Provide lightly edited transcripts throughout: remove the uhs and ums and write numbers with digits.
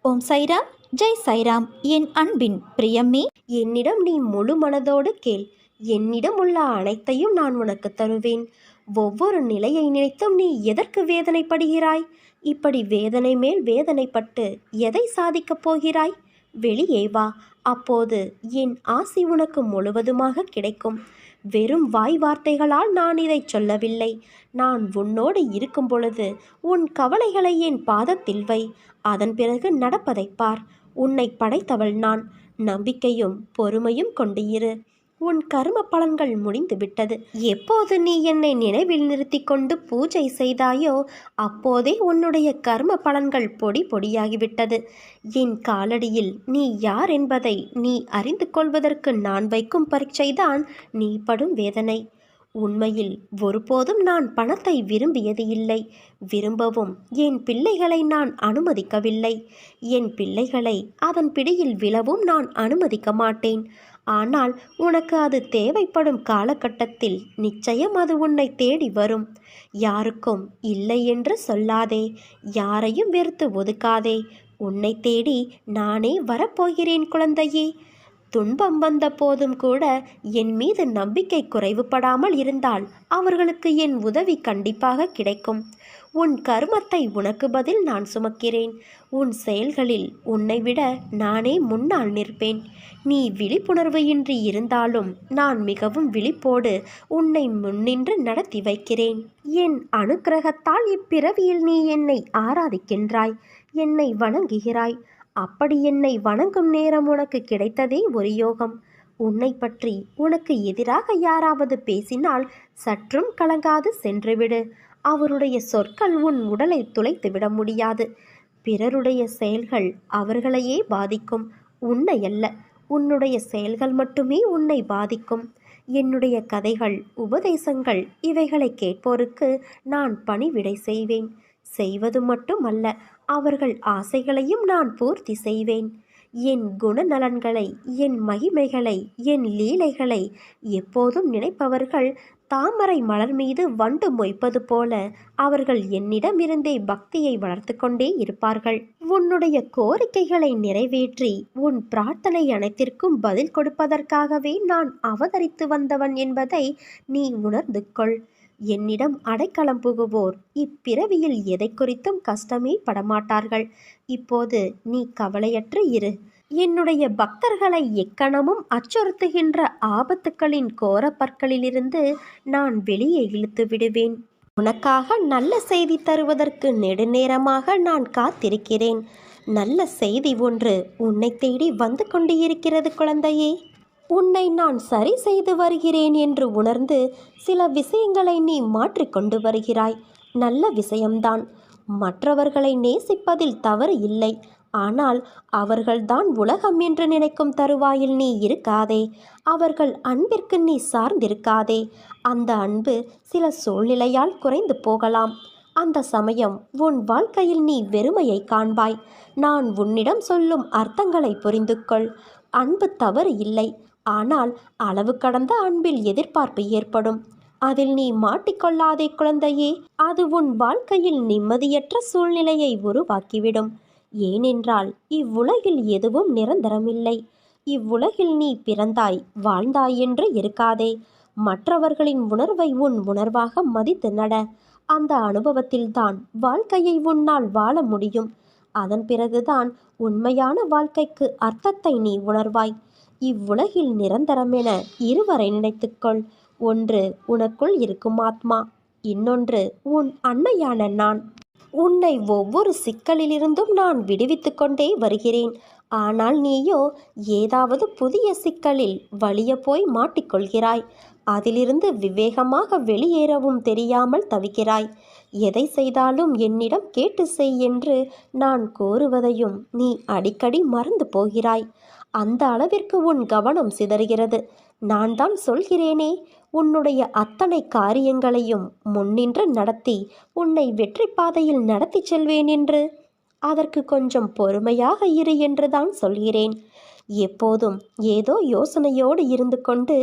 ஓம் சைராம், ஜெய் சைராம். என் அன்பின் பிரியமே, என்னிடம் நீ முழு மனதோடு கேள். என்னிடம் உள்ள அனைத்தையும் நான் உனக்கு தருவேன். ஒவ்வொரு நிலையை நினைத்தும் நீ எதற்கு வேதனைப்படுகிறாய்? இப்படி வேதனை மேல் வேதனைப்பட்டு எதை சாதிக்கப் போகிறாய்? வெளியே வா, அப்போது என் ஆசி உனக்கு முழுவதுமாக கிடைக்கும். வெறும் வாய் வார்த்தைகளால் நான் இதை சொல்லவில்லை. நான் உன்னோடு இருக்கும் பொழுது உன் கவலைகளை என் பாதத்தில் வை. அதன் பிறகு நடப்பதைப் பார். உன்னை படைத்தவள் நான். நம்பிக்கையும் பொறுமையும் கொண்டு இரு. உன் கர்ம பலன்கள் முடிந்து விட்டது. எப்போது நீ என்னை நினைவில் நிறுத்தி கொண்டு பூஜை செய்தாயோ அப்போதே உன்னுடைய கர்ம பலன்கள் பொடி பொடியாகிவிட்டது. என் காலடியில் நீ யார் என்பதை நீ அறிந்து கொள்வதற்கு நான் வைக்கும் பரீட்சைதான் நீ படும் வேதனை. உண்மையில் ஒருபோதும் நான் பணத்தை விரும்பியது இல்லை. விரும்பவும் என் பிள்ளைகளை நான் அனுமதிக்கவில்லை. என் பிள்ளைகளை அதன் பிடியில் விழவும் நான் அனுமதிக்க மாட்டேன். ஆனால் உனக்கு அது தேவைப்படும் காலகட்டத்தில் நிச்சயம் அது உன்னை தேடி வரும். யாருக்கும் இல்லை என்று சொல்லாதே. யாரையும் வெறுத்து ஒதுக்காதே. உன்னை தேடி நானே வரப்போகிறேன் குழந்தையே. துன்பம் வந்த போதும் கூட என் மீது நம்பிக்கை குறைவுபடாமல் இருந்தால் அவர்களுக்கு என் உதவி கண்டிப்பாக கிடைக்கும். உன் கர்மத்தை உனக்கு பதில் நான் சுமக்கிறேன். உன் செயல்களில் உன்னை விட நானே முன்னால் நிற்பேன். நீ விழிப்புணர்வு இன்றி இருந்தாலும் நான் மிகவும் விழிப்போடு உன்னை முன்னின்று நடத்தி வைக்கிறேன். என் அனுக்கிரகத்தால் இப்பிறவியில் நீ என்னை ஆராதிக்கின்றாய், என்னை வணங்குகிறாய். அப்படி என்னை வணங்கும் நேரம் உனக்கு கிடைத்ததே ஒரு யோகம். உன்னை பற்றி உனக்கு எதிராக யாராவது பேசினால் சற்றும் கலங்காது சென்றுவிடு. அவருடைய சொற்கள் உன் உடலை துளைத்து விட முடியாது. பிறருடைய செயல்கள் அவர்களையே பாதிக்கும், உன்னை அல்ல. உன்னுடைய செயல்கள் மட்டுமே உன்னை பாதிக்கும். என்னுடைய கதைகள், உபதேசங்கள் இவைகளை கேட்போருக்கு நான் பணிவிடை செய்வேன். செய்வது மட்டுமல்ல, அவர்கள் ஆசைகளையும் நான் பூர்த்தி செய்வேன். என் குணநலன்களை, என் மகிமைகளை, என் லீலைகளை எப்போதும் நினைப்பவர்கள் தாமரை மலர் மீது வண்டு மொய்ப்பது போல அவர்கள் என்னிடமிருந்தே பக்தியை வளர்த்து கொண்டே இருப்பார்கள். உன்னுடைய கோரிக்கைகளை நிறைவேற்றி உன் பிரார்த்தனை அனைத்திற்கும் பதில் கொடுப்பதற்காகவே நான் அவதரித்து வந்தவன் என்பதை நீ உணர்ந்து கொள். என்னிடம் அடைக்கலம் புகுவோர் இப்பிறவியில் எதை குறித்தும் கஷ்டமே படமாட்டார்கள். இப்போது நீ கவலையற்று இரு. என்னுடைய பக்தர்களை எக்கணமும் அச்சுறுத்துகின்ற ஆபத்துக்களின் கோர பற்களிலிருந்து நான் வெளியே இழுத்து விடுவேன். உனக்காக நல்ல செய்தி தருவதற்கு நெடுநேரமாக நான் காத்திருக்கிறேன். நல்ல செய்தி ஒன்று உன்னை தேடி வந்து கொண்டு இருக்கிறது குழந்தையே. உன்னை நான் சரி செய்து வருகிறேன் என்று உணர்ந்து சில விஷயங்களை நீ மாற்றிக்கொண்டு வருகிறாய். நல்ல விஷயம்தான். மற்றவர்களை நேசிப்பதில் தவறு இல்லை. ஆனால் அவர்கள்தான் உலகம் என்று நினைக்கும் தருவாயில் நீ இருக்காதே. அவர்கள் அன்பிற்கு நீ சார்ந்திருக்காதே. அந்த அன்பு சில சூழ்நிலையால் குறைந்து போகலாம். அந்த சமயம் உன் வாழ்க்கையில் நீ வெறுமையை காண்பாய். நான் உன்னிடம் சொல்லும் அர்த்தங்களை புரிந்து கொள். அன்பு தவறு இல்லை. ஆனால் அளவு கடந்த அன்பில் எதிர்பார்ப்பு ஏற்படும். அதில் நீ மாட்டிக்கொள்ளாதே குழந்தையே. அது உன் வாழ்க்கையில் நிம்மதியற்ற சூழ்நிலையை உருவாக்கிவிடும். ஏனென்றால் இவ்வுலகில் எதுவும் நிரந்தரமில்லை. இவ்வுலகில் நீ பிறந்தாய், வாழ்ந்தாய் என்று இருக்காதே. மற்றவர்களின் உணர்வை உன் உணர்வாக மதித்து நட. அந்த அனுபவத்தில்தான் வாழ்க்கையை உன்னால் வாழ முடியும். அதன் பிறகுதான் உண்மையான வாழ்க்கைக்கு அர்த்தத்தை நீ உணர்வாய். இவ்வுலகில் நிரந்தரமென இருவரை நினைத்துக்கொள். ஒன்று உனக்குள் இருக்கும் ஆத்மா, இன்னொன்று உன் அன்னையான நான். உன்னை ஒவ்வொரு சிக்கலிலிருந்தும் நான் விடுவித்து கொண்டே வருகிறேன். ஆனால் நீயோ ஏதாவது புதிய சிக்கலில் வலிய போய் மாட்டிக்கொள்கிறாய். அதிலிருந்து விவேகமாக வெளியேறவும் தெரியாமல் தவிக்கிறாய். எதை செய்தாலும் என்னிடம் கேட்டு செய் என்று நான் கோருவதையும் நீ அடிக்கடி மறந்து போகிறாய். அந்த அளவிற்கு உன் கவனம் சிதறுகிறது. நான் தான் சொல்கிறேனே, உன்னுடைய அத்தனை காரியங்களையும் முன்னின்று நடத்தி உன்னை வெற்றி பாதையில் நடத்தி செல்வேன் என்று. அதற்கு கொஞ்சம் பொறுமையாக இரு என்றுதான் சொல்கிறேன். எப்போதும் ஏதோ யோசனையோடு இருந்து கொண்டு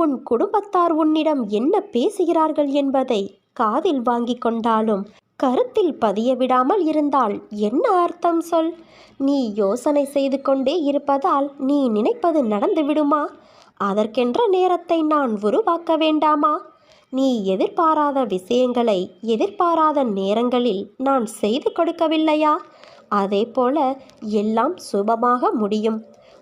உன் குடும்பத்தார் உன்னிடம் என்ன பேசுகிறார்கள் என்பதை காதில் வாங்கி கொண்டாலும் கருத்தில் பதிய விடாமல் இருந்தால் என்ன அர்த்தம் சொல்? நீ யோசனை செய்து கொண்டே இருப்பதால் நீ நினைப்பது நடந்து விடுமா? அதற்கென்ற நேரத்தை நான் உருவாக்க வேண்டாமா? நீ எதிர்பாராத விஷயங்களை எதிர்பாராத நேரங்களில் நான் செய்து கொடுக்கவில்லையா? அதே போல எல்லாம் சுபமாக முடியும்.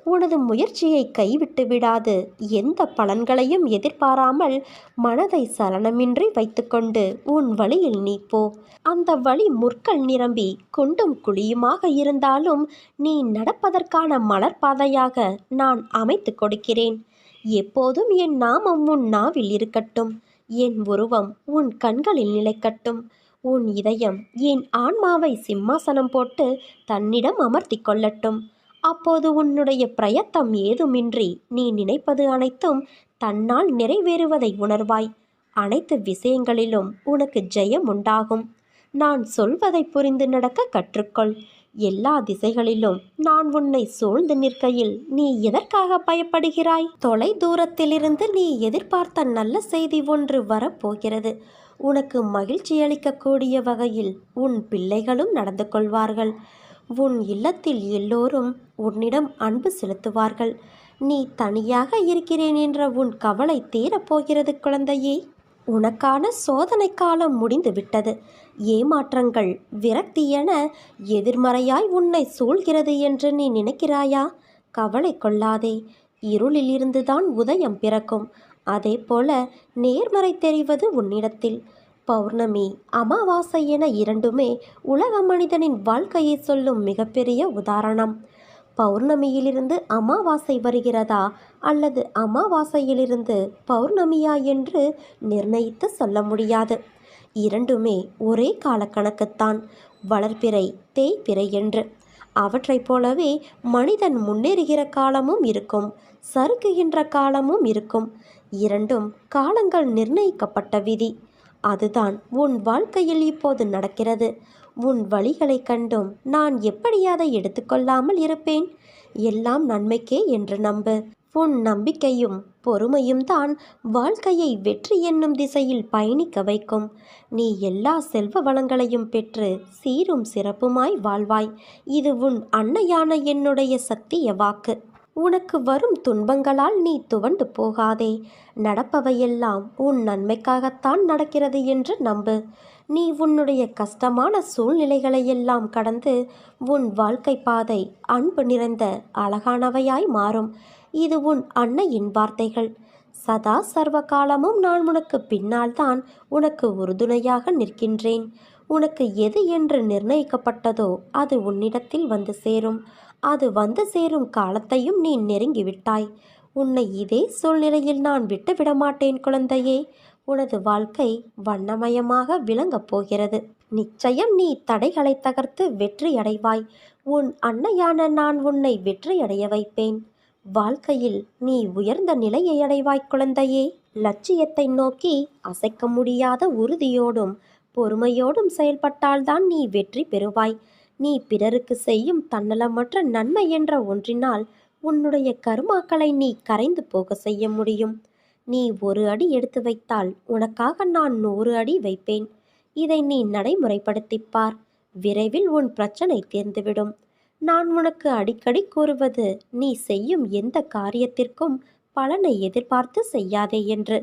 உனது முயற்சியை கைவிட்டு விடாது எந்த பலன்களையும் எதிர்பாராமல் மனதை சலனமின்றி வைத்துக்கொண்டு உன் வழியில் நீ போ. அந்த வழி முற்கள் நிரம்பி குண்டும் குழியுமாக இருந்தாலும் நீ நடப்பதற்கான மலர்பாதையாக நான் அமைத்து கொடுக்கிறேன். எப்போதும் என் நாமம் உன் நாவில் இருக்கட்டும். என் உருவம் உன் கண்களில் நிலைக்கட்டும். உன் இதயம் என் ஆன்மாவை சிம்மாசனம் போட்டு தன்னிடம் அமர்த்தி கொள்ளட்டும். அப்போது உன்னுடைய பிரயத்தம் ஏதுமின்றி நீ நினைப்பது அனைத்தும் தன்னால் நிறைவேறுவதை உணர்வாய். அனைத்து விஷயங்களிலும் உனக்கு ஜெயம் உண்டாகும். நான் சொல்வதை புரிந்து நடக்க கற்றுக்கொள். எல்லா திசைகளிலும் நான் உன்னை சூழ்ந்து நிற்கையில் நீ எதற்காக பயப்படுகிறாய்? தொலை தூரத்திலிருந்து நீ எதிர்பார்த்த நல்ல செய்தி ஒன்று வரப்போகிறது. உனக்கு மகிழ்ச்சி அளிக்கக்கூடிய வகையில் உன் பிள்ளைகளும் நடந்து கொள்வார்கள். உன் இல்லத்தில் எல்லோரும் உன்னிடம் அன்பு செலுத்துவார்கள். நீ தனியாக இருக்கிறேன் என்ற உன் கவலை தீரப்போகிறது குழந்தையே. உனக்கான சோதனை காலம் முடிந்து விட்டது. ஏமாற்றங்கள், விரக்தி என எதிர்மறையாய் உன்னை சூழ்கிறது என்று நீ நினைக்கிறாயா? கவலை கொள்ளாதே. இருளில் இருந்துதான் உதயம் பிறக்கும். அதே போல நேர்மறை தெரிவது உன்னிடத்தில். பௌர்ணமி, அமாவாசை என இரண்டுமே உலக மனிதனின் வாழ்க்கையை சொல்லும் மிகப்பெரிய உதாரணம். பௌர்ணமியிலிருந்து அமாவாசை வருகிறதா அல்லது அமாவாசையிலிருந்து பௌர்ணமியா என்று நிர்ணயித்து சொல்ல முடியாது. இரண்டுமே ஒரே காலக்கணக்குத்தான், வளர்பிறை தேய்பிறை என்று. அவற்றைப் போலவே மனிதன் முன்னேறுகிற காலமும் இருக்கும், சறுக்குகின்ற காலமும் இருக்கும். இரண்டும் காலங்கள் நிர்ணயிக்கப்பட்ட விதி. அதுதான் உன் வாழ்க்கையில் இப்போது நடக்கிறது. உன் வழிகளை கண்டும் நான் எப்படி அதை எடுத்துக்கொள்ளாமல் இருப்பேன்? எல்லாம் நன்மைக்கே என்று நம்பு. உன் நம்பிக்கையும் பொறுமையும் தான் வாழ்க்கையை வெற்றி என்னும் திசையில் பயணிக்க வைக்கும். நீ எல்லா செல்வ வளங்களையும் பெற்று சீரும் சிறப்புமாய் வாழ்வாய். இது உன் அன்னையான என்னுடைய சத்திய வாக்கு. உனக்கு வரும் துன்பங்களால் நீ துவண்டு போகாதே. நடப்பவையெல்லாம் உன் நன்மைக்காகத்தான் நடக்கிறது என்று நம்பு. நீ உன்னுடைய கஷ்டமான சூழ்நிலைகளையெல்லாம் கடந்து உன் வாழ்க்கை பாதை அன்பு நிறைந்த அழகானவையாய் மாறும். இது உன் அன்னையின் வார்த்தைகள். சதா சர்வ காலமும் நான் உனக்கு பின்னால்தான் உனக்கு உறுதுணையாக நிற்கின்றேன். உனக்கு எது என்று நிர்ணயிக்கப்பட்டதோ அது உன்னிடத்தில் வந்து சேரும். அது வந்து சேரும் காலத்தையும் நீ நெருங்கிவிட்டாய். உன்னை இதே சூழ்நிலையில் நான் விட்டுவிட மாட்டேன் குழந்தையே. உனது வாழ்க்கை வண்ணமயமாக விளங்கப் போகிறது. நிச்சயம் நீ தடைகளை தகர்த்து வெற்றி அடைவாய். உன் அன்னையான நான் உன்னை வெற்றியடைய வைப்பேன். வாழ்க்கையில் நீ உயர்ந்த நிலையை அடைவாய் குழந்தையே. லட்சியத்தை நோக்கி அசைக்க முடியாத உறுதியோடும் பொறுமையோடும் செயல்பட்டால்தான் நீ வெற்றி பெறுவாய். நீ பிறருக்கு செய்யும் தன்னலமற்ற நன்மை என்ற ஒன்றினால் உன்னுடைய கர்மாக்களை நீ கரைந்து போக செய்ய முடியும். நீ ஒரு அடி எடுத்து வைத்தால் உனக்காக நான் 100 அடி வைப்பேன். இதை நீ நடைமுறைப்படுத்திப்பார். விரைவில் உன் பிரச்சனை தீர்ந்துவிடும். நான் உனக்கு அடிக்கடி கூறுவது, நீ செய்யும் எந்த காரியத்திற்கும் பலனை எதிர்பார்த்து செய்யாதே என்று.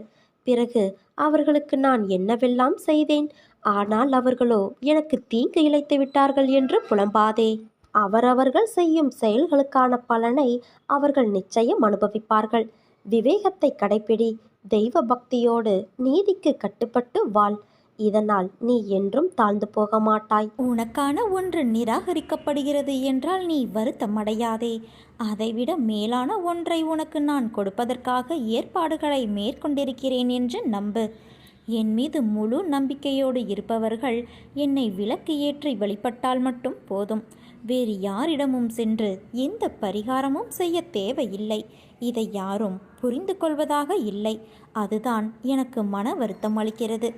பிறகு அவர்களுக்கு நான் என்னவெல்லாம் செய்தேன், ஆனால் அவர்களோ எனக்கு தீங்கு இழைத்து விட்டார்கள் என்று புலம்பாதே. அவரவர்கள் செய்யும் செயல்களுக்கான பலனை அவர்கள் நிச்சயம் அனுபவிப்பார்கள். விவேகத்தை கடைப்பிடி. தெய்வ பக்தியோடு நீதிக்கு கட்டுப்பட்டு வாழ். இதனால் நீ என்றும் தாழ்ந்து போக மாட்டாய். உனக்கான ஒன்று நிராகரிக்கப்படுகிறது என்றால் நீ வருத்தமடையாதே. அதைவிட மேலான ஒன்றை உனக்கு நான் கொடுப்பதற்காக ஏற்பாடுகளை மேற்கொண்டிருக்கிறேன் என்று நம்பு. என் மீது முழு நம்பிக்கையோடு இருப்பவர்கள் என்னை விளக்கு ஏற்றி வழிபட்டால் மட்டும் போதும். வேறு யாரிடமும் சென்று எந்த பரிகாரமும் செய்ய தேவையில்லை. இதை யாரும் புரிந்து கொள்வதாக இல்லை. அதுதான் எனக்கு மன வருத்தம் அளிக்கிறது.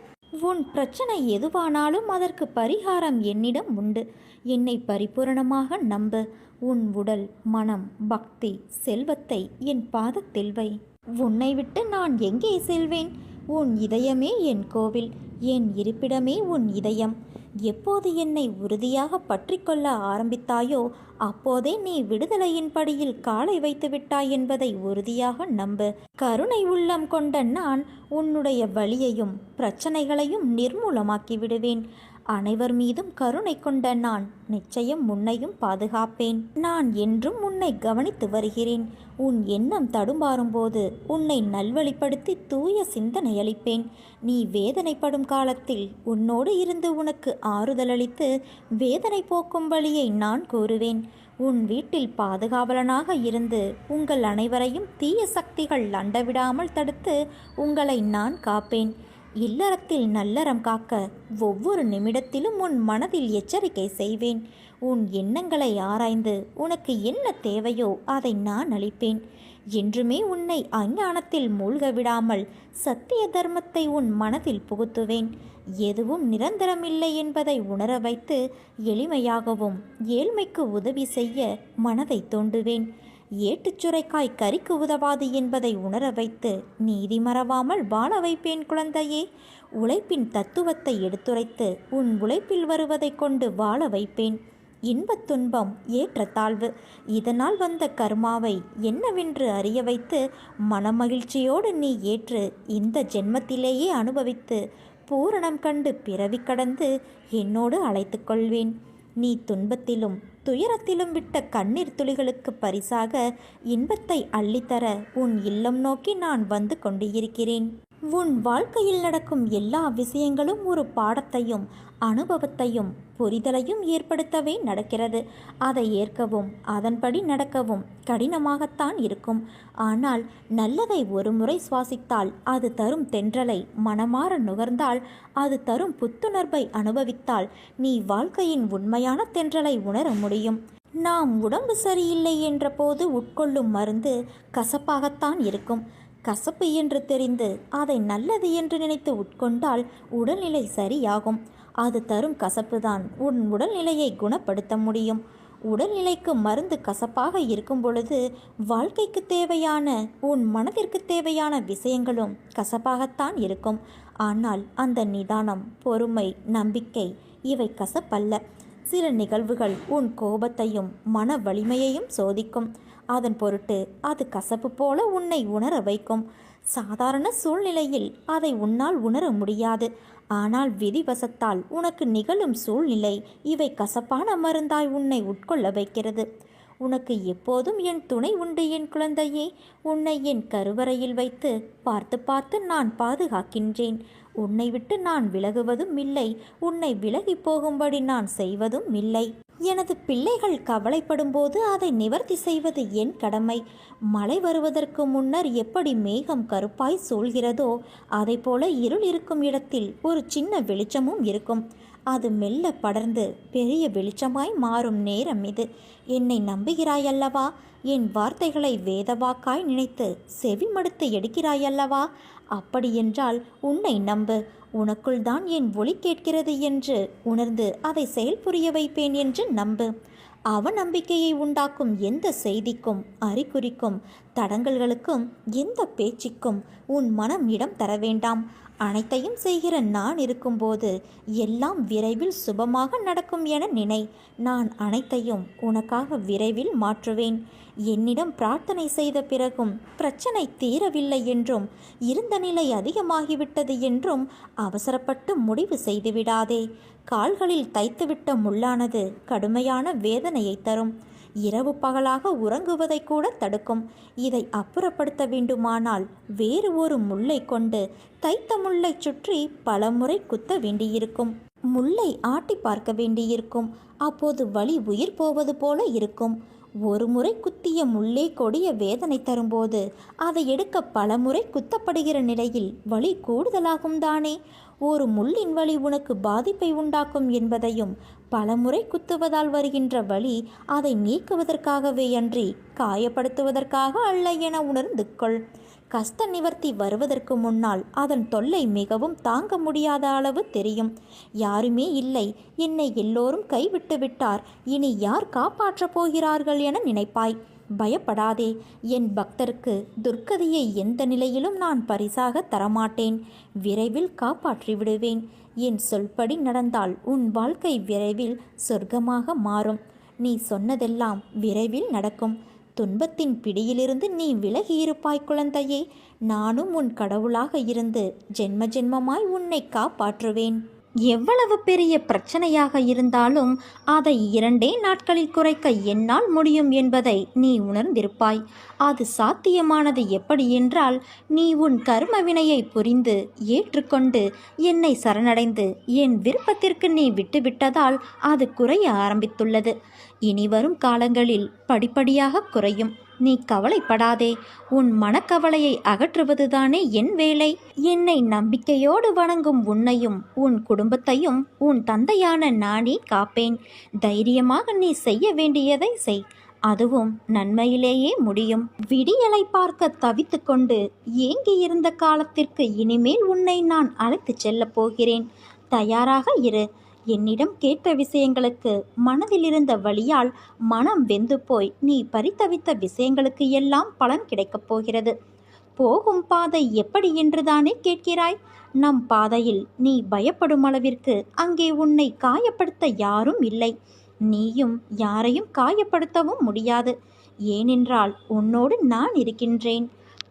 உன் பிரச்சனை எதுவானாலும் அதற்கு பரிகாரம் என்னிடம் உண்டு. என்னை பரிபூரணமாக நம்பு. உன் உடல், மனம், பக்தி, செல்வத்தை என் பாதத்தில் வை. உன்னை விட்டு நான் எங்கே செல்வேன்? உன் இதயமே என் கோவில், என் இருப்பிடமே உன் இதயம். எப்போது என்னை உறுதியாக பற்றி கொள்ள ஆரம்பித்தாயோ அப்போதே நீ விடுதலையின் படியில் காலை வைத்து விட்டாய் என்பதை உறுதியாக நம்பு. கருணை உள்ளம் கொண்ட நான் உன்னுடைய வலியையும் பிரச்சனைகளையும் நிர்மூலமாக்கி விடுவேன். அனைவர் மீதும் கருணை கொண்ட நான் நிச்சயம் உன்னையும் பாதுகாப்பேன். நான் என்றும் உன்னை கவனித்து வருகிறேன். உன் எண்ணம் தடுமாறும்போது உன்னை நல்வழிப்படுத்தி தூய சிந்தனை அளிப்பேன். நீ வேதனைப்படும் காலத்தில் உன்னோடு இருந்து உனக்கு ஆறுதலளித்து வேதனை போக்கும் வழியை நான் கூறுவேன். உன் வீட்டில் பாதுகாவலனாக இருந்து உங்கள் அனைவரையும் தீய சக்திகள் அண்டவிடாமல் தடுத்து உங்களை நான் காப்பேன். இல்லறத்தில் நல்லறம் காக்க ஒவ்வொரு நிமிடத்திலும் உன் மனதில் எச்சரிக்கை செய்வேன். உன் எண்ணங்களை ஆராய்ந்து உனக்கு என்ன தேவையோ அதை நான் அளிப்பேன். என்றுமே உன்னை அஞ்ஞானத்தில் மூழ்க விடாமல் சத்திய தர்மத்தை உன் மனதில் புகுத்துவேன். எதுவும் நிரந்தரமில்லை என்பதை உணர வைத்து எளிமையாகவும் ஏழ்மைக்கு உதவி செய்ய மனதை தோண்டுவேன். ஏட்டுச்சுரைக்காய் கறிக்கு உதவாது என்பதை உணர வைத்து நீதி மறவாமல் வாழ வைப்பேன். குழந்தையே, உழைப்பின் தத்துவத்தை எடுத்துரைத்து உன் உழைப்பில் வருவதை கொண்டு வாழ வைப்பேன். இன்பத் துன்பம் ஏற்றத்தாழ்வு இதனால் வந்த கர்மாவை என்னவென்று அறிய வைத்து மனமகிழ்ச்சியோடு நீ ஏற்று இந்த ஜென்மத்திலேயே அனுபவித்து பூரணம் கண்டு பிறவி கடந்து என்னோடு அழைத்து கொள்வேன். நீ துன்பத்திலும் துயரத்திலும் விட்ட கண்ணீர் துளிகளுக்கு பரிசாக இன்பத்தை அள்ளித்தர உன் இல்லம் நோக்கி நான் வந்து கொண்டிருக்கிறேன். உன் வாழ்க்கையில் நடக்கும் எல்லா விஷயங்களும் ஒரு பாடத்தையும் அனுபவத்தையும் புரிதலையும் ஏற்படுத்தவே நடக்கிறது. அதை ஏற்கவும் அதன்படி நடக்கவும் கடினமாகத்தான் இருக்கும். ஆனால் நல்லதை ஒரு முறை சுவாசித்தால் அது தரும் தென்றலை மனமாற நுகர்ந்தால் அது தரும் புத்துணர்வை அனுபவித்தால் நீ வாழ்க்கையின் உண்மையான தென்றலை உணர முடியும். நாம் உடம்பு சரியில்லை என்ற போது உட்கொள்ளும் மருந்து கசப்பாகத்தான் இருக்கும். கசப்பு என்று தெரிந்து அதை நல்லது என்று நினைத்து உட்கொண்டால் உடல்நிலை சரியாகும். அது தரும் கசப்புதான் உன் உடல்நிலையை குணப்படுத்த முடியும். உடல்நிலைக்கு மருந்து கசப்பாக இருக்கும் பொழுது வாழ்க்கைக்கு தேவையான உன் மனதிற்கு தேவையான விஷயங்களும் கசப்பாகத்தான் இருக்கும். ஆனால் அந்த நிதானம், பொறுமை, நம்பிக்கை இவை கசப்பல்ல. சில நிகழ்வுகள் உன் கோபத்தையும் மன வலிமையையும் சோதிக்கும். அதன் பொருட்டு அது கசப்பு போல உன்னை உணர வைக்கும். சாதாரண சூழ்நிலையில் அதை உன்னால் உணர முடியாது. ஆனால் விதிவசத்தால் உனக்கு நிகழும் சூழ்நிலை இவை கசப்பான மருந்தாய் உன்னை உட்கொள்ள வைக்கிறது. உனக்கு எப்போதும் என் துணை உண்டு என் குழந்தையே. உன்னை என் கருவறையில் வைத்து பார்த்து பார்த்து நான் பாதுகாக்கின்றேன். உன்னை விட்டு நான் விலகுவதும் இல்லை. உன்னை விலகி போகும்படி நான் செய்வதும் இல்லை. எனது பிள்ளைகள் கவலைப்படும் போது அதை நிவர்த்தி செய்வது என் கடமை. மழை வருவதற்கு முன்னர் எப்படி மேகம் கருப்பாய் சூழ்கிறதோ அதை போல இருள் இருக்கும் இடத்தில் ஒரு சின்ன வெளிச்சமும் இருக்கும். அது மெல்ல படர்ந்து பெரிய வெளிச்சமாய் மாறும் நேரம் இது. என்னை நம்புகிறாயல்லவா? என் வார்த்தைகளை வேதவாக்காய் நினைத்து செவி மடுத்து எடுக்கிறாயல்லவா? அப்படியென்றால் உன்னை நம்பு. உனக்குள் தான் என் ஒலி கேட்கிறது என்று உணர்ந்து அதை செயல்புரிய வைப்பேன் என்று நம்பு. அவநம்பிக்கையை உண்டாக்கும் எந்த செய்திக்கும், அறிகுறிக்கும், தடங்கல்களுக்கும், எந்த பேச்சுக்கும் உன் மனம் இடம் தர வேண்டாம். அனைத்தையும் செய்கிற நான் இருக்கும்போது எல்லாம் விரைவில் சுபமாக நடக்கும் என நினை. நான் அனைத்தையும் உனக்காக விரைவில் மாற்றுவேன். என்னிடம் பிரார்த்தனை செய்த பிறகும் பிரச்சனை தீரவில்லை என்றும் இருந்த நிலை அதிகமாகிவிட்டது என்றும் அவசரப்பட்டு முடிவு செய்துவிடாதே. கால்களில் தைத்துவிட்ட முள்ளானது கடுமையான வேதனையை தரும். இரவு பகலாக உறங்குவதை கூட தடுக்கும். இதை அப்புறப்படுத்த வேண்டுமானால் வேறு ஒரு முள்ளை கொண்டு தைத்த முள்ளை சுற்றி பலமுறை குத்த வேண்டியிருக்கும். முள்ளை ஆட்டி பார்க்க வேண்டியிருக்கும். அப்போது வலி உயிர் போவது போல இருக்கும். ஒரு முறை குத்திய முள்ளே கொடிய வேதனை தரும்போது அதை எடுக்க பலமுறை குத்தப்படுகிற நிலையில் வலி கூடுதலாகும் தானே. ஒரு முள்ளின் வலி உனக்கு பாதிப்பை உண்டாக்கும் என்பதையும் பலமுறை குத்துவதால் வருகின்ற வலி அதை நீக்குவதற்காகவே அன்றி காயப்படுத்துவதற்காக அல்ல என உணர்ந்து கொள். கஷ்ட நிவர்த்தி வருவதற்கு முன்னால் அதன் தொல்லை மிகவும் தாங்க முடியாத அளவு தெரியும். யாருமே இல்லை, என்னை எல்லோரும் கைவிட்டு விட்டார், இனி யார் காப்பாற்றப் போகிறார்கள் என நினைப்பாய். பயப்படாதே. என் பக்தருக்கு துர்க்கதியை எந்த நிலையிலும் நான் பரிசாக தரமாட்டேன். விரைவில் காப்பாற்றி விடுவேன். என் சொல்படி நடந்தால் உன் வாழ்க்கை விரைவில் சொர்க்கமாக மாறும். நீ சொன்னதெல்லாம் விரைவில் நடக்கும். துன்பத்தின் பிடியிலிருந்து நீ விலகியிருப்பாய் குழந்தையே. நானும் உன் கடவுளாக இருந்து ஜென்ம ஜென்மமாய் உன்னை காப்பாற்றுவேன். எவ்வளவு பெரிய பிரச்சனையாக இருந்தாலும் அதை 2 நாட்களில் குறைக்க என்னால் முடியும் என்பதை நீ உணர்ந்திருப்பாய். அது சாத்தியமானது எப்படி என்றால், நீ உன் கர்ம வினையை புரிந்து ஏற்றுக்கொண்டு என்னை சரணடைந்து என் விருப்பத்திற்கு நீ விட்டுவிட்டதால் அது குறைய ஆரம்பித்துள்ளது. இனி வரும் காலங்களில் படிப்படியாக குறையும். நீ கவலைப்படாதே. உன் மனக்கவலையை அகற்றுவதுதானே என் வேலை. என்னை நம்பிக்கையோடு வணங்கும் உன்னையும் உன் குடும்பத்தையும் உன் தந்தையான நானே காப்பேன். தைரியமாக நீ செய்ய வேண்டியதை செய். அதுவும் நன்மையிலேயே முடியும். விடியலை பார்க்க தவித்து கொண்டு ஏங்கியிருந்த காலத்திற்கு இனிமேல் உன்னை நான் அழைத்துச் செல்லப் போகிறேன். தயாராக இரு. என்னிடம் கேட்ட விஷயங்களுக்கு மனதில் இருந்த வலியால் மனம் வெந்து போய் நீ பரிதவித்த விஷயங்களுக்கு எல்லாம் பலன் கிடைக்கப் போகிறது. போகும் பாதை எப்படி என்றுதானே கேட்கிறாய்? நம் பாதையில் நீ பயப்படும் அளவிற்கு அங்கே உன்னை காயப்படுத்த யாரும் இல்லை. நீயும் யாரையும் காயப்படுத்தவும் முடியாது. ஏனென்றால் உன்னோடு நான் இருக்கின்றேன்.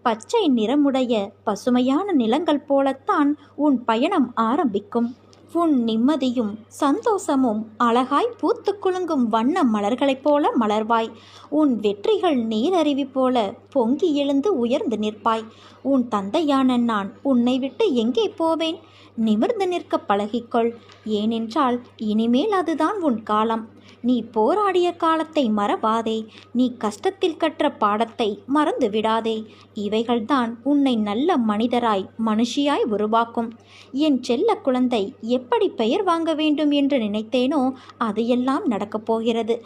பச்சை நிறமுடைய பசுமையான நிலங்கள் போலத்தான் உன் பயணம் ஆரம்பிக்கும். உன் நிம்மதியும் சந்தோஷமும் அழகாய் பூத்து குலுங்கும் வண்ண மலர்களைப் போல மலர்வாய். உன் வெற்றிகள் நீரருவி போல பொங்கி எழுந்து உயர்ந்து நிற்பாய். உன் தந்தையான நான் உன்னை விட்டு எங்கே போவேன்? நிமிர்ந்து நிற்க பழகிக்கொள். ஏனென்றால் இனிமேல் அதுதான் உன் காலம். நீ போராடிய காலத்தை மறவாதே. நீ கஷ்டத்தில் கற்ற பாடத்தை மறந்து விடாதே. இவைகள்தான் உன்னை நல்ல மனிதராய் மனுஷியாய் உருவாக்கும். என் செல்ல குழந்தை, எப்படி பெயர் வாங்க வேண்டும் என்று நினைத்தேனோ அதையெல்லாம் நடக்கப் போகிறது.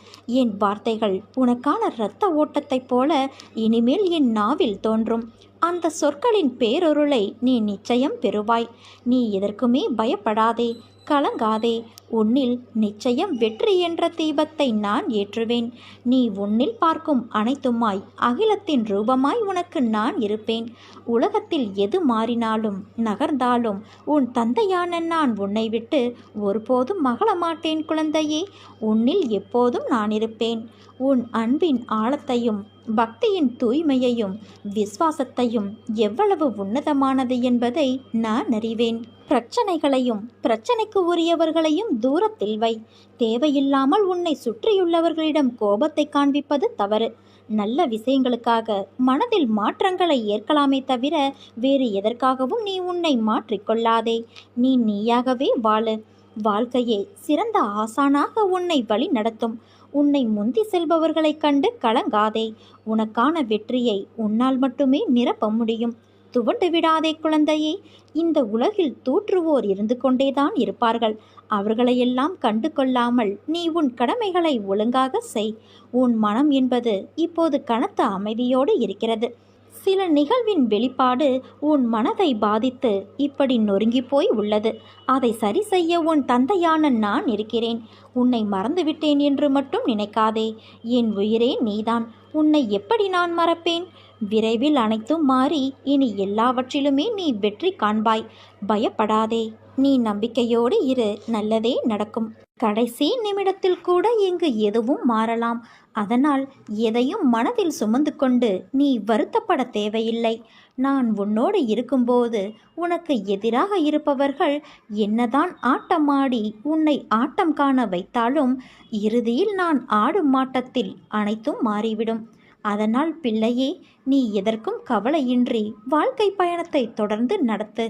என் வார்த்தைகள் உனக்கான இரத்த ஓட்டத்தைப் போல இனிமேல் என் நாவில் தோன்றும். அந்த சொற்களின் பேரொருளை நீ நிச்சயம் பெறுவாய். நீ எதற்குமே பயப்படாதே, கலங்காதே. உன்னில் நிச்சயம் வெற்றி என்ற தீபத்தை நான் ஏற்றுவேன். நீ உன்னில் பார்க்கும் அனைத்துமாய் அகிலத்தின் ரூபமாய் உனக்கு நான் இருப்பேன். உலகத்தில் எது மாறினாலும் நகர்ந்தாலும் உன் தந்தையான நான் உன்னை விட்டு ஒருபோதும் மகள மாட்டேன் குழந்தையே. உன்னில் எப்போதும் நான் இருப்பேன். உன் அன்பின் ஆழத்தையும் பக்தியின் தூய்மையையும் விசுவாசத்தையும் எவ்வளவு உன்னதமானது என்பதை நான் அறிவேன். பிரச்சனைகளையும் பிரச்சனைக்கு உரியவர்களையும் தூரத்தில் வை. தேவையில்லாமல் உன்னை சுற்றியுள்ளவர்களிடம் கோபத்தை காண்பிப்பது தவறு. நல்ல விஷயங்களுக்காக மனதில் மாற்றங்களை ஏற்கலாமே தவிர வேறு எதற்காகவும் நீ உன்னை மாற்றிக்கொள்ளாதே. நீ நீயாகவே வாழு. வாழ்க்கையே சிறந்த ஆசானாக உன்னை வழி நடத்தும். உன்னை முந்தி செல்பவர்களைக் கண்டு கலங்காதே. உனக்கான வெற்றியை உன்னால் மட்டுமே நிரப்ப முடியும். துவண்டு விடாதே குழந்தையே. இந்த உலகில் தூற்றுவோர் இருந்து கொண்டேதான் இருப்பார்கள். அவர்களையெல்லாம் கண்டு கொள்ளாமல் நீ உன் கடமைகளை ஒழுங்காக செய். உன் மனம் என்பது இப்போது கனத்த அமைதியோடு இருக்கிறது. சில நிகழ்வின் வெளிப்பாடு உன் மனதை பாதித்து இப்படி நொறுங்கி போய் உள்ளது. அதை சரி செய்ய உன் தந்தையான நான் இருக்கிறேன். உன்னை மறந்துவிட்டேன் என்று மட்டும் நினைக்காதே. என் உயிரே நீதான். உன்னை எப்படி நான் மறப்பேன்? விரைவில் அனைத்தும் மாறி இனி எல்லாவற்றிலுமே நீ வெற்றி காண்பாய். பயப்படாதே. நீ நம்பிக்கையோடு இரு. நல்லதே நடக்கும். கடைசி நிமிடத்தில் கூட இங்கு எதுவும் மாறலாம். அதனால் எதையும் மனதில் சுமந்து கொண்டு நீ வருத்தப்பட தேவையில்லை. நான் உன்னோடு இருக்கும்போது உனக்கு எதிராக இருப்பவர்கள் என்னதான் ஆட்டமாடி உன்னை ஆட்டம் காண வைத்தாலும் இறுதியில் நான் ஆடும் ஆட்டத்தில் அனைத்தும் மாறிவிடும். அதனால் பிள்ளையே, நீ எதற்கும் கவலையின்றி வாழ்க்கை பயணத்தை தொடர்ந்து நடத்து.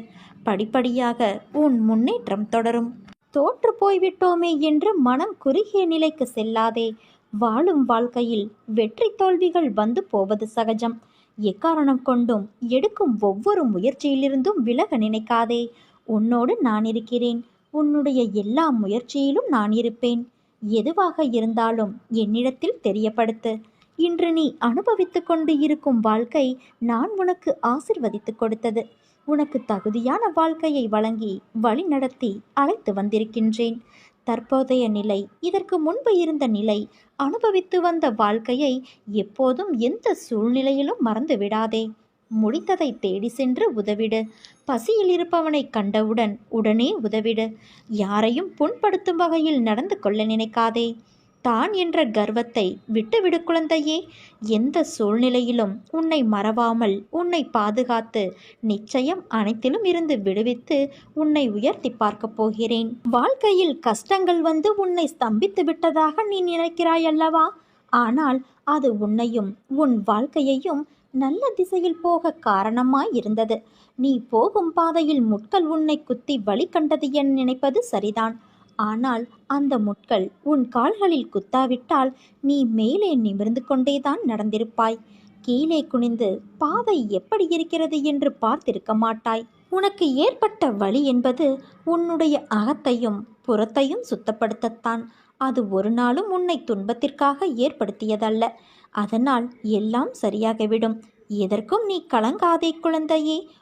படிப்படியாக உன் முன்னேற்றம் தொடரும். தோற்று போய்விட்டோமே என்று மனம் குறுகிய நிலைக்கு செல்லாதே. வாழும் வாழ்க்கையில் வெற்றி தோல்விகள் வந்து போவது சகஜம். எக்காரணம் கொண்டும் எடுக்கும் ஒவ்வொரு முயற்சியிலிருந்தும் விலக நினைக்காதே. உன்னோடு நான் இருக்கிறேன். உன்னுடைய எல்லா முயற்சியிலும் நான் இருப்பேன். எதுவாக இருந்தாலும் என்னிடத்தில் தெரியப்படுத்து. இன்று நீ அனுபவித்து கொண்டு இருக்கும் வாழ்க்கை நான் உனக்கு ஆசிர்வதித்து கொடுத்தது. உனக்கு தகுதியான வாழ்க்கையை வழங்கி வழி நடத்தி அழைத்து வந்திருக்கின்றேன். தற்போதைய நிலை, இதற்கு முன்பு இருந்த நிலை, அனுபவித்து வந்த வாழ்க்கையை எப்போதும் எந்த சூழ்நிலையிலும் மறந்து விடாதே. முடித்ததை தேடி சென்று உதவிடு. பசியில் இருப்பவனை கண்டவுடன் உடனே உதவிடு. யாரையும் புண்படுத்தும் வகையில் நடந்து கொள்ள நினைக்காதே. தான் என்ற கர்வத்தை விட்டுவிடு குழந்தையே. எந்த சூழ்நிலையிலும் உன்னை மறவாமல் உன்னை பாதுகாத்து நிச்சயம் அனைத்திலும் இருந்து விடுவித்து உன்னை உயர்த்தி பார்க்கப் போகிறேன். வாழ்க்கையில் கஷ்டங்கள் வந்து உன்னை ஸ்தம்பித்து விட்டதாக நீ நினைக்கிறாய் அல்லவா? ஆனால் அது உன்னையும் உன் வாழ்க்கையையும் நல்ல திசையில் போக காரணமாய் இருந்தது. நீ போகும் பாதையில் முட்கள் உன்னை குத்தி வழி கண்டது என நினைப்பது சரிதான். ஆனால் அந்த முட்கள் உன் கால்களில் குத்தாவிட்டால் நீ மேலே நிமிர்ந்து கொண்டேதான் நடந்திருப்பாய். கீழே குனிந்து பாதை எப்படி இருக்கிறது என்று பார்த்திருக்க மாட்டாய். உனக்கு ஏற்பட்ட வலி என்பது உன்னுடைய அகத்தையும் புறத்தையும் சுத்தப்படுத்தத்தான். அது ஒரு நாளும் உன்னை துன்பத்திற்காக ஏற்படுத்தியதல்ல. அதனால் எல்லாம் சரியாகிவிடும். எதற்கும் நீ கலங்காதே குழந்தையே.